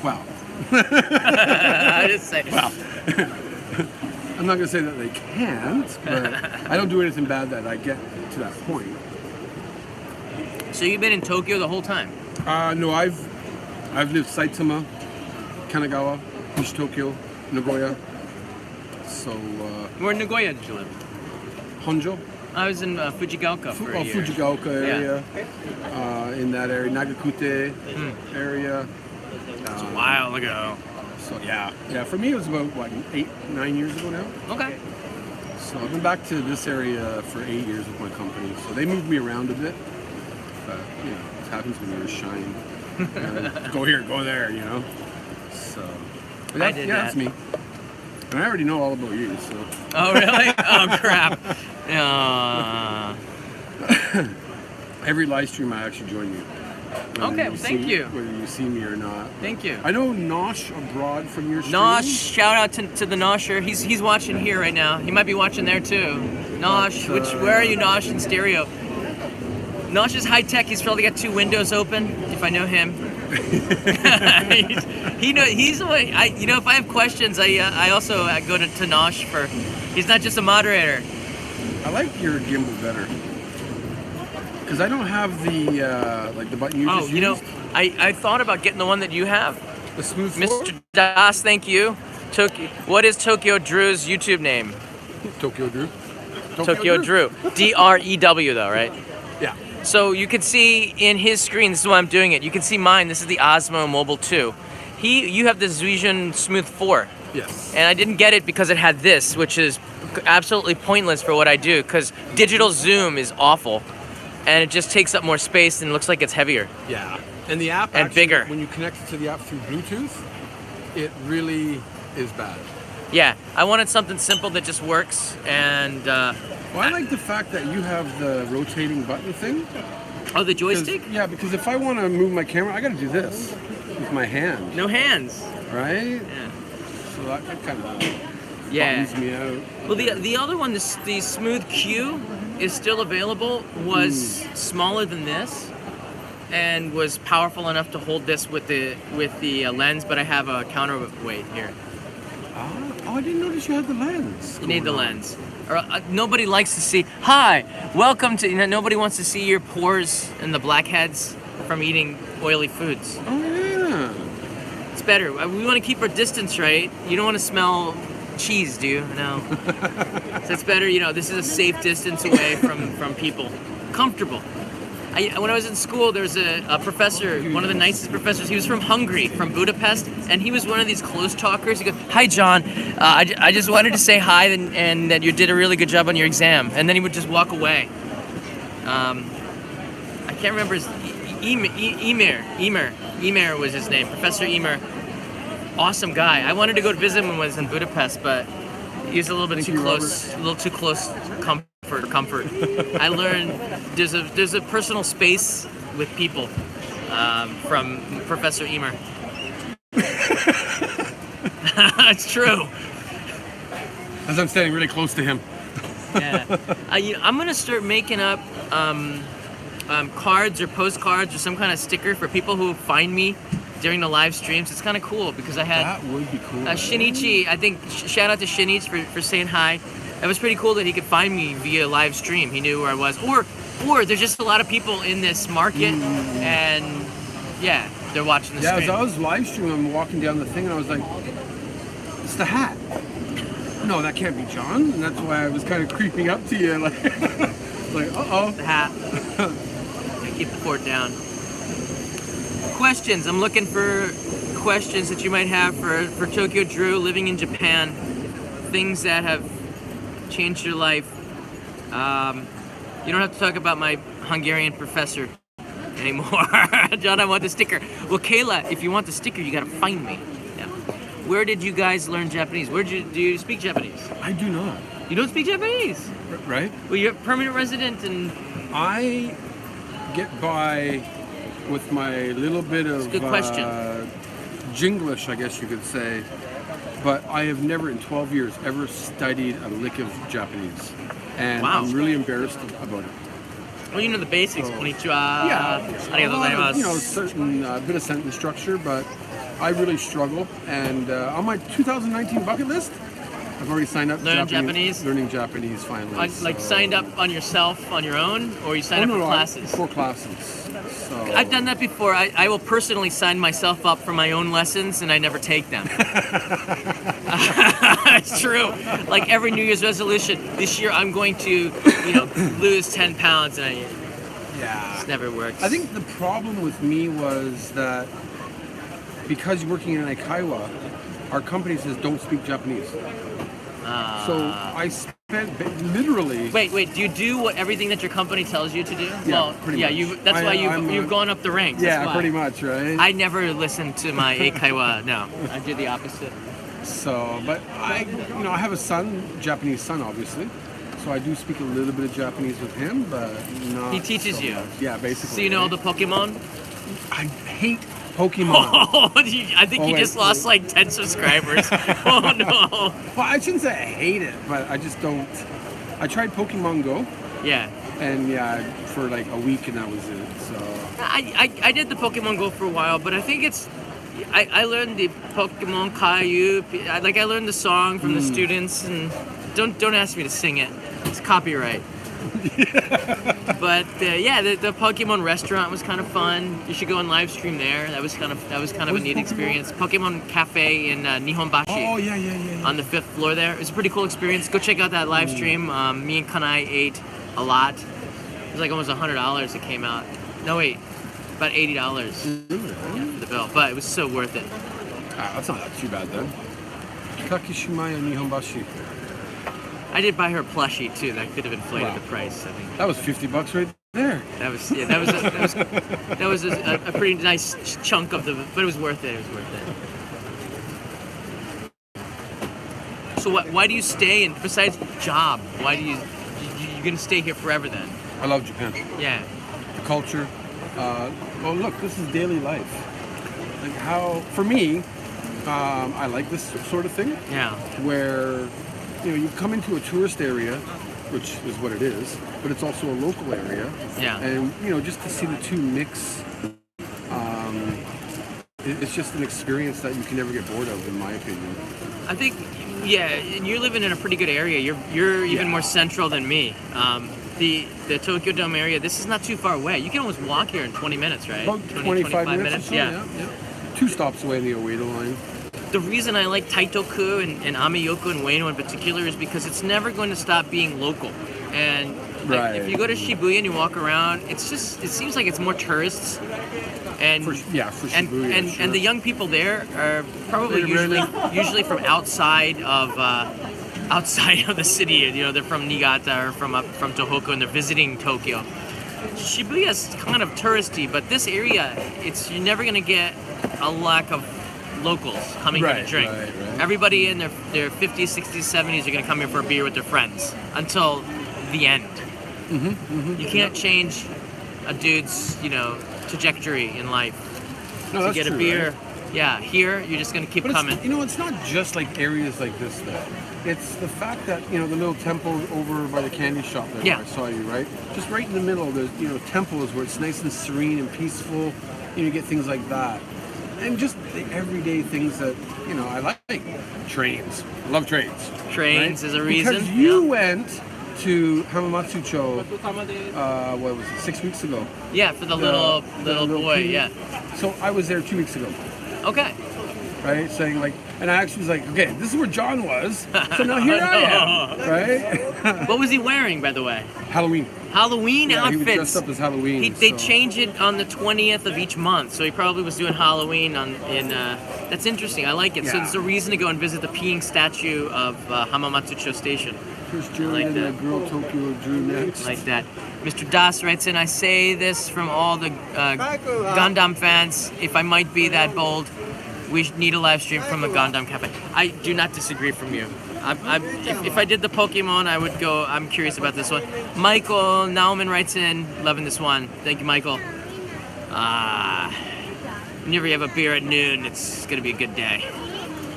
Wow. I just say. Wow. I'm not going to say that they can't, but I don't do anything bad that I get to that point. So you've been in Tokyo the whole time? No, I've lived Saitama, Kanagawa, East Tokyo, Nagoya. So, Where in Nagoya did you live? Honjo, I was in Fujigaoka for a year. Fujigaoka area, in that area, Nagakute area. It's a while ago. So yeah, for me it was about 8-9 years ago now. Okay. So I've been back to this area for 8 years with my company. So they moved me around a bit, but it happens when you're a shine. Go here, go there, So but I did that's that. me. And I already know all about you. So Oh really? Oh crap. every live stream I actually join you. Okay, well, thank you. Whether you see me or not. Thank you. I know Nosh abroad from your stream. Nosh, shout out to the Nosher. He's watching here right now. He might be watching there too. Nosh, where are you, Nosh, in stereo? Nosh is high tech. He's probably got 2 windows open. If I know him, he's the one. If I have questions, I also go to Nosh for. He's not just a moderator. I like your gimbal better. Because I don't have the the button you just used. I thought about getting the one that you have. The smooth floor? Mr. Das, thank you. What is Tokyo Drew's YouTube name? Tokyo Drew. Tokyo Drew. DREW though, right? Yeah. So you can see in his screen, this is why I'm doing it. You can see mine. This is the Osmo Mobile 2. You have the Zuijin Smooth 4. Yes. And I didn't get it because it had this, which is absolutely pointless for what I do, because digital zoom is awful. And it just takes up more space and looks like it's heavier. Yeah. And the app And actually, bigger. when you connect it to the app through Bluetooth, it really is bad. Yeah, I wanted something simple that just works. And Well, I like the fact that you have the rotating button thing. oh, the 'Cause- joystick? Yeah, because if I want to move my camera, I got to do this with my hand, No hands. right? Yeah. So that kind of Yeah. buttons me out. Well, the other one, the Smooth Q, is still available. Was smaller than this, and was powerful enough to hold this with the lens. But I have a counterweight here. Oh, I didn't notice you had the lens. You need the going on. lens. Or nobody likes to see. Hi, welcome to. Nobody wants to see your pores and the blackheads from eating oily foods. Oh yeah. It's better. We want to keep our distance right. You don't want to smell cheese, dude. No. So it's better, this is a safe distance away from people. Comfortable. When I was in school, there was a professor, one of the nicest professors. He was from Hungary, from Budapest, and he was one of these close talkers. He goes, "Hi, John. I just wanted to say hi and that you did a really good job on your exam." And then he would just walk away. I can't remember his Emer was his name. Professor Emer. Awesome guy. I wanted to go to visit him when I was in Budapest, but he was a little bit too close. A little too close. Comfort. I learned there's a personal space with people from Professor Emer. It's true. As I'm standing really close to him. Yeah. I'm gonna start making up cards or postcards or some kind of sticker for people who find me during the live streams. It's kind of cool because I had that would be cool. Shinichi. I think shout out to Shinichi for saying hi. It was pretty cool that he could find me via live stream. He knew where I was. Or there's just a lot of people in this market, and yeah, they're watching the stream. Yeah, as I was live streaming, I'm walking down the thing, and I was like, it's the hat. No, that can't be John. And that's why I was kind of creeping up to you, like, uh-oh. The hat. Keep the fort down. Questions. I'm looking for questions that you might have for Tokyo Drew living in Japan. Things that have changed your life. You don't have to talk about my Hungarian professor anymore. John, I want the sticker. Well, Kayla, if you want the sticker, you gotta find me. Yeah. Where did you guys learn Japanese? Do you speak Japanese? I do not. You don't speak Japanese? Right? Well, you're a permanent resident and... I get by with my little bit of... That's a good question. Jinglish, I guess you could say. But I have never in 12 years ever studied a lick of Japanese. And wow. I'm really embarrassed about it. Well, you know the basics. Konnichiwa. Yeah. Arigatou gozaimasu. Certain bit of sentence structure, but I really struggle. And on my 2019 bucket list, I've already signed up. Learning Japanese? Learning Japanese, finally. Like signed up on yourself, on your own? Or you signed up for classes? For classes. So. I've done that before. I will personally sign myself up for my own lessons, and I never take them. It's true. Like every New Year's resolution, this year I'm going to, lose 10 pounds, and it never works. I think the problem with me was that because you're working in Aikawa, our company says don't speak Japanese. So I spent literally. Wait. Do you do everything that your company tells you to do? Yeah, pretty much. That's why you've gone up the ranks. Yeah, pretty much, right? I never listened to my eikaiwa. No, I did the opposite. So, but I have a Japanese son, obviously. So I do speak a little bit of Japanese with him, but not. He teaches so you. much. Yeah, basically. So you know all the Pokemon? I hate Pokemon. Oh, I think you just lost like 10 subscribers. Oh no. Well, I shouldn't say I hate it, but I just don't. I tried Pokemon Go. Yeah. And for like a week, and that was it. So. I did the Pokemon Go for a while, but I think I learned the Pokemon Caillou. I learned the song from the students, and don't ask me to sing it. It's copyright. But the Pokemon restaurant was kind of fun. You should go and live stream there. That was kind of a neat experience. Pokemon Cafe in Nihonbashi. Oh yeah. On the 5th floor there. It was a pretty cool experience. Go check out that live stream. Me and Kanai ate a lot. It was like almost $100 it came out. No wait, about $80 for the bill. But it was so worth it. That's not too bad then. Takishimaya Nihonbashi. I did buy her a plushie too. That could have inflated the price. I think that was $50 right there. That was a pretty nice chunk of but it was worth it. It was worth it. So why do you stay? And besides job, why do you're gonna stay here forever then? I love Japan. Yeah. The culture. Look, this is daily life. Like how for me, I like this sort of thing. Yeah. Where. You come into a tourist area, which is what it is, but it's also a local area. Yeah. And, just to see the two mix, it's just an experience that you can never get bored of, in my opinion. I think, and you're living in a pretty good area. You're even more central than me. The Tokyo Dome area, this is not too far away. You can almost walk here in 20 minutes, right? About 25 minutes or so, yeah. 2 stops away in the Oedo line. the reason I like Taitoku and Ameyoko and Ueno in particular is because it's never going to stop being local. And like, Right. if you go to Shibuya and you walk around, it seems like it's more tourists. And For Shibuya, sure. and the young people there are probably usually from outside of the city. You know, they're from Niigata or from Tohoku, and they're visiting Tokyo. Shibuya's kind of touristy, but this area, you're never gonna get a lack of locals coming here to drink. Right. Everybody in their 50s, 60s, 70s are gonna come here for a beer with their friends until the end. You can't change a dude's, trajectory in life. No, To that's get a true, beer, right? yeah, here you're just gonna keep But coming. it's not just like areas like this though. It's the fact that, the little temple over by the candy shop there Yeah. where I saw you, right? Just right in the middle, there's, temples where it's nice and serene and peaceful. You get things like that. And just the everyday things that, I like. Trains. I love trains. Trains right? is a reason. Because you went to Hamamatsucho, what was it, 6 weeks ago? Yeah, for the little boy. kid. Yeah. So I was there 2 weeks ago. Okay. Right, saying like, and I actually was like, okay, this is where John was, so now here I am, right? What was he wearing, by the way? Halloween. Halloween Yeah, he was outfits. dressed up as Halloween. They so- change it on the 20th of each month, so he probably was doing Halloween that's interesting. I like it. So Yeah. there's a reason to go and visit the peeing statue of Hamamatsucho Station. Chris Jordan like and that. the girl Tokyo drew next. Like that. Mr. Das writes in, I say this from all the Gundam fans, if I might be that bold, we need a live stream from a Gundam cafe. I do not disagree from you. If I did the Pokemon, I would go, I'm curious about this one. Michael Nauman writes in, loving this one. Thank you, Michael. Whenever you have a beer at noon, it's going to be a good day.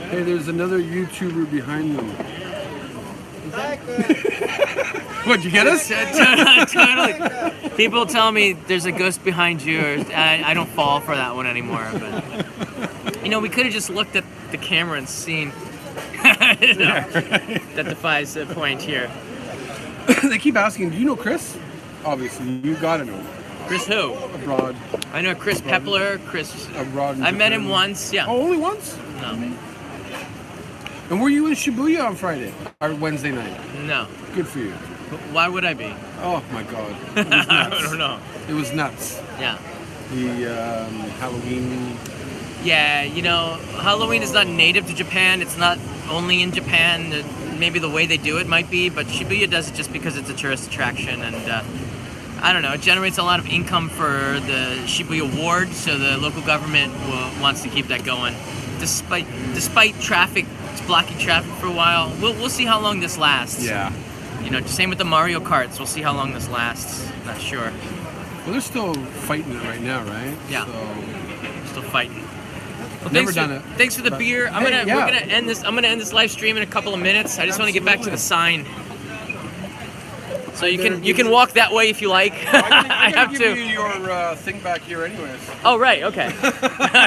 Hey, there's another YouTuber behind them. What, you get us? Totally. People tell me there's a ghost behind you, or I don't fall for that one anymore. But we could have just looked at the camera and seen. That defies the point here. They keep asking, do you know Chris? Obviously, you gotta know. Chris who? Abroad. I know Chris Pepler. Chris. Abroad. in I met Japan. him once. Yeah. Oh, only once? No. And were you in Shibuya on Friday? Or Wednesday night? No. Good for you. Why would I be? Oh my god. It was I nuts. don't know. It was nuts. Yeah. The Halloween. Yeah, Halloween is not native to Japan. It's not only in Japan. Maybe the way they do it might be, but Shibuya does it just because it's a tourist attraction, and I don't know. It generates a lot of income for the Shibuya ward, so the local government wants to keep that going. Despite traffic, it's blocking traffic for a while. We'll see how long this lasts. Yeah. Same with the Mario Karts. We'll see how long this lasts. Not sure. Well, they're still fighting it right now, right? Yeah. So, Still fighting. Well, Never thanks done for, it, Thanks for the but- beer. Hey, We're yeah. gonna end this. I'm gonna end this live stream in a couple of minutes. I just want to get back to the sign. So you can walk that way if you like. I have give to. you your thing back here, anyways. Oh right, okay.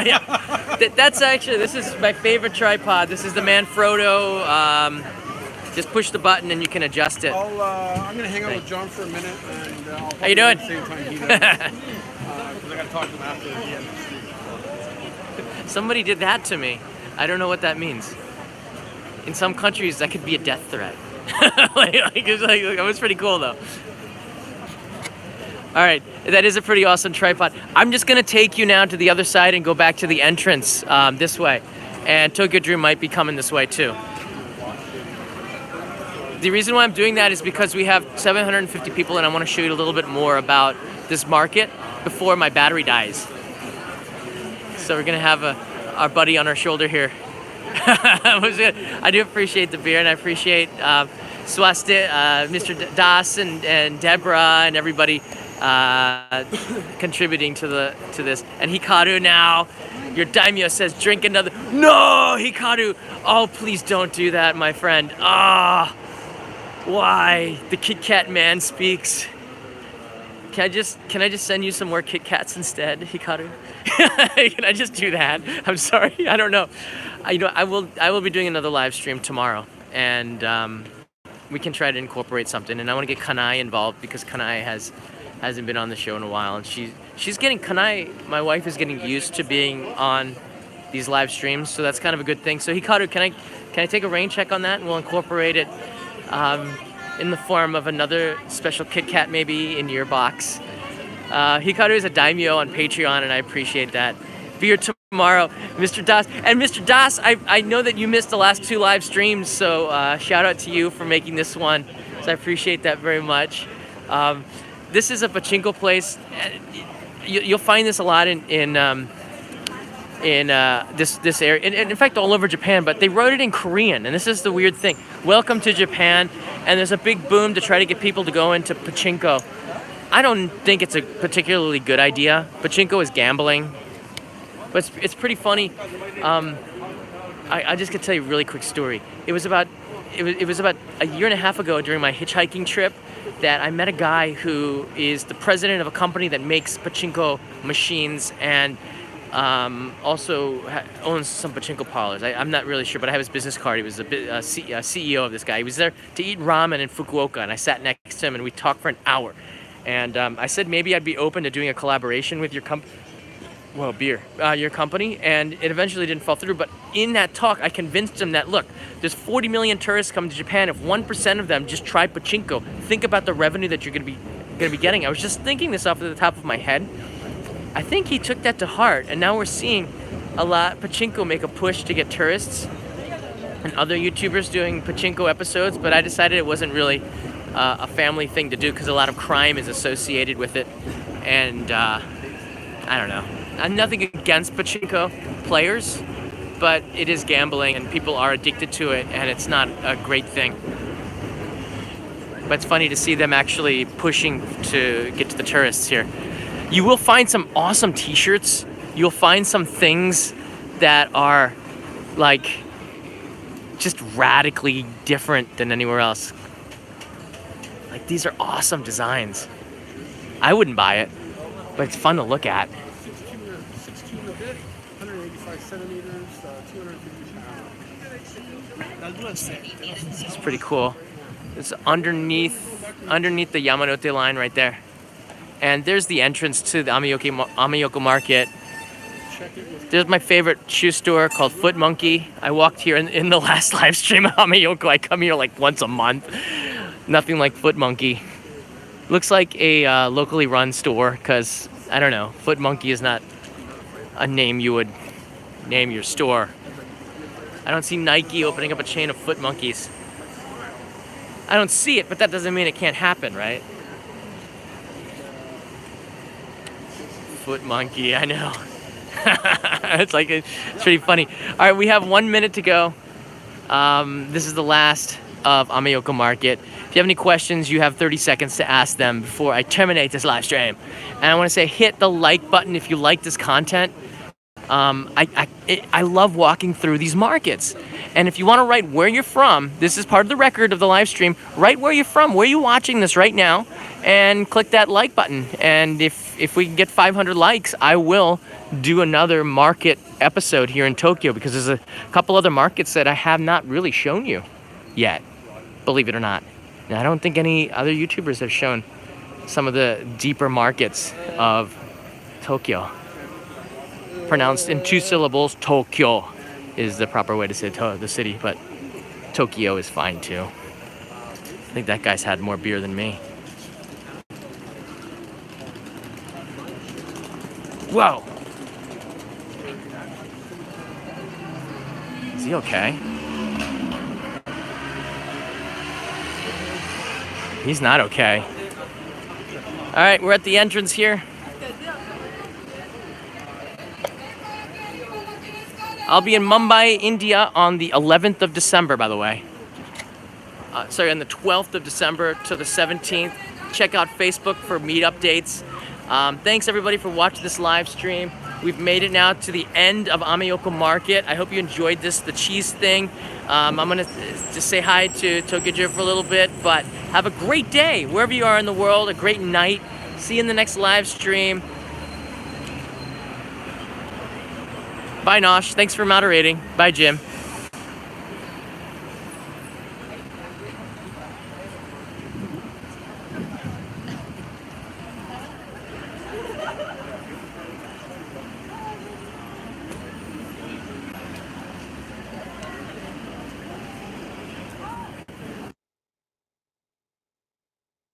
Yeah. That's actually, this is my favorite tripod. This is the Manfrotto. Just push the button and you can adjust it. I'm gonna hang out with John for a minute, and I'll How you doing? At the same time he does. Because I gotta talk to him after the end. Somebody did that to me. I don't know what that means. In some countries, that could be a death threat. It was pretty cool though. All right, that is a pretty awesome tripod. I'm just gonna take you now to the other side and go back to the entrance this way. And Tokyo Dream might be coming this way too. The reason why I'm doing that is because we have 750 people and I want to show you a little bit more about this market before my battery dies. So we're gonna have our buddy on our shoulder here. I do appreciate the beer, and I appreciate Swasti, Mr. Das, and Deborah, and everybody contributing to this. And Hikaru now, your daimyo says drink another. No, Hikaru! Oh, please don't do that, my friend. Why? The Kit Kat man speaks. Can I just send you some more Kit Kats instead, Hikaru? Can I just do that? I'm sorry. I don't know. I will be doing another live stream tomorrow, and we can try to incorporate something. And I want to get Kanai involved because Kanai hasn't been on the show in a while, and she's getting Kanai. My wife is getting used to being on these live streams, so that's kind of a good thing. So Hikaru, can I take a rain check on that, and we'll incorporate it in the form of another special Kit Kat maybe in your box. Hikaru is a daimyo on Patreon, and I appreciate that. Beer tomorrow, Mr. Das. And Mr. Das, I know that you missed the last 2 live streams, so shout out to you for making this one. So I appreciate that very much. This is a pachinko place. You'll find this a lot in this area, and in fact all over Japan, but they wrote it in Korean, and this is the weird thing. Welcome to Japan, and there's a big boom to try to get people to go into pachinko. I don't think it's a particularly good idea. Pachinko is gambling, but it's pretty funny. I just could tell you a really quick story. It was about a year and a half ago during my hitchhiking trip that I met a guy who is the president of a company that makes pachinko machines and also owns some pachinko parlors. I'm not really sure, but I have his business card. He was a CEO of this guy. He was there to eat ramen in Fukuoka, and I sat next to him, and we talked for an hour. And I said maybe I'd be open to doing a collaboration with your company. Well, your company, and it eventually didn't fall through. But in that talk, I convinced him that, look, there's 40 million tourists coming to Japan. If 1% of them just try pachinko, think about the revenue that you're going to be getting. I was just thinking this off the top of my head. I think he took that to heart, and now we're seeing a lot pachinko make a push to get tourists and other YouTubers doing pachinko episodes. But I decided it wasn't really a family thing to do because a lot of crime is associated with it, and I don't know. I'm nothing against pachinko players, but it is gambling and people are addicted to it, and it's not a great thing. But it's funny to see them actually pushing to get to the tourists here. You will find some awesome t-shirts. You'll find some things that are like just radically different than anywhere else. Like, these are awesome designs. I wouldn't buy it, but it's fun to look at. 16 a bit, 185 centimeters, 250 pounds. It's pretty cool. It's underneath the Yamanote line right there. And there's the entrance to the Ameyoko Market. There's my favorite shoe store called Foot Monkey. I walked here in the last live stream of Ameyoko. I come here like once a month. Nothing like Foot Monkey. Looks like a locally run store because, I don't know, Foot Monkey is not a name you would name your store. I don't see Nike opening up a chain of Foot Monkeys. I don't see it, but that doesn't mean it can't happen, right? Foot Monkey, I know. it's pretty funny. All right, we have 1 minute to go. This is the last of Ameyoko Market. If you have any questions, you have 30 seconds to ask them before I terminate this live stream. And I want to say, hit the like button if you like this content. I love walking through these markets. And if you want to write where you're from, this is part of the record of the live stream. Write where you're from, where you're watching this right now, and click that like button. And if we can get 500 likes, I will do another market episode here in Tokyo, because there's a couple other markets that I have not really shown you yet, believe it or not. And I don't think any other YouTubers have shown some of the deeper markets of Tokyo. Pronounced in 2 syllables, Tokyo is the proper way to say the city, but Tokyo is fine too. I think that guy's had more beer than me. Whoa! Is he okay? He's not okay. All right, we're at the entrance here. I'll be in Mumbai, India on the 11th of December, by the way. Sorry, on the 12th of December to the 17th. Check out Facebook for Meetup dates. Thanks everybody for watching this live stream. We've made it now to the end of Ameyoko Market. I hope you enjoyed the cheese thing. I'm gonna just say hi to Tokyo for a little bit, but have a great day wherever you are in the world, a great night. See you in the next live stream. Bye, Nosh. Thanks for moderating. Bye, Jim.